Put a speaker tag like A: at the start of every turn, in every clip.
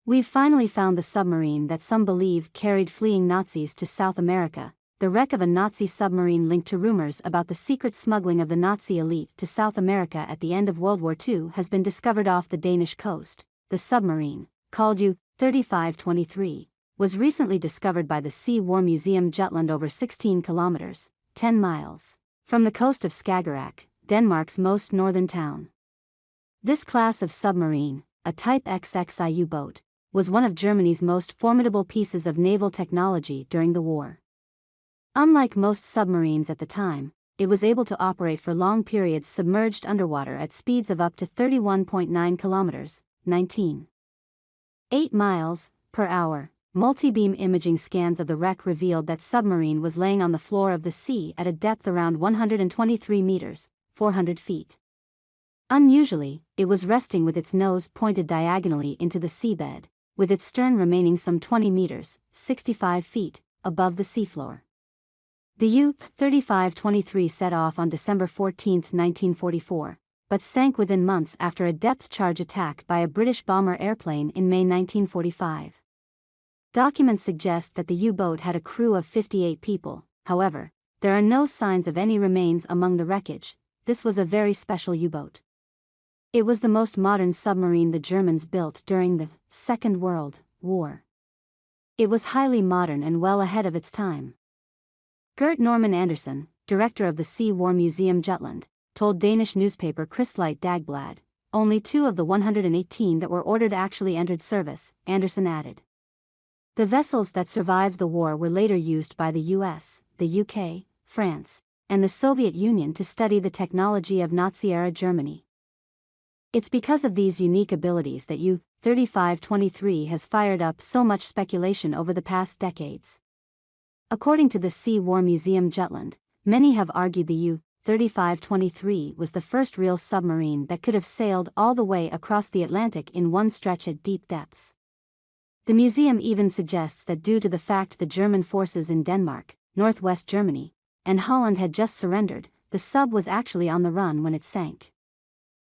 A: We've finally found the submarine that some believe carried fleeing Nazis to South America. The wreck of a Nazi submarine linked to rumors about the secret smuggling of the Nazi elite to South America at the end of World War II has been discovered off the Danish coast. The submarine, called U-3523, was recently discovered by the Sea War Museum Jutland over 16 kilometers, 10 miles, from the coast of Skagerrak, Denmark's most northern town. This class of submarine, a Type XXI U-boat, was one of Germany's most formidable pieces of naval technology during the war. Unlike most submarines at the time, it was able to operate for long periods submerged underwater at speeds of up to 31.9 kilometers, 19.8 miles, per hour. Multi-beam imaging scans of the wreck revealed that submarine was laying on the floor of the sea at a depth around 123 meters, 400 feet. Unusually, it was resting with its nose pointed diagonally into the seabed, with its stern remaining some 20 meters, 65 feet, above the seafloor. The U-3523 set off on December 14, 1944, but sank within months after a depth-charge attack by a British bomber airplane in May 1945. Documents suggest that the U-boat had a crew of 58 people. However, there are no signs of any remains among the wreckage. This was a very special U-boat. It was the most modern submarine the Germans built during the Second World War. It was highly modern and well ahead of its time. Gert Norman Andersen, director of the Sea War Museum Jutland, told Danish newspaper Kristelig Dagblad, only 2 of the 118 that were ordered actually entered service, Andersen added. The vessels that survived the war were later used by the US, the UK, France, and the Soviet Union to study the technology of Nazi-era Germany. It's because of these unique abilities that U-3523 has fired up so much speculation over the past decades. According to the Sea War Museum Jutland, many have argued the U-3523 was the first real submarine that could have sailed all the way across the Atlantic in one stretch at deep depths. The museum even suggests that due to the fact the German forces in Denmark, northwest Germany, and Holland had just surrendered, the sub was actually on the run when it sank.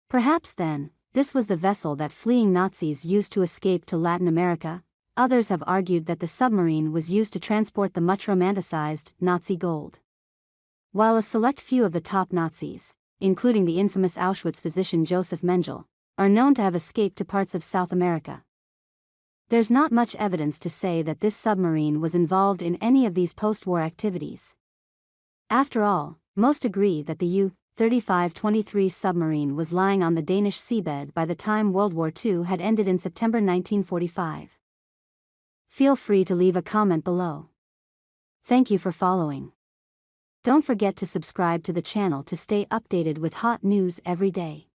A: Perhaps then, this was the vessel that fleeing Nazis used to escape to Latin America. Others have argued that the submarine was used to transport the much romanticized Nazi gold. While a select few of the top Nazis, including the infamous Auschwitz physician Joseph Mengele, are known to have escaped to parts of South America, there's not much evidence to say that this submarine was involved in any of these post-war activities. After all, most agree that the U-3523 submarine was lying on the Danish seabed by the time World War II had ended in September 1945. Feel free to leave a comment below. Thank you for following. Don't forget to subscribe to the channel to stay updated with hot news every day.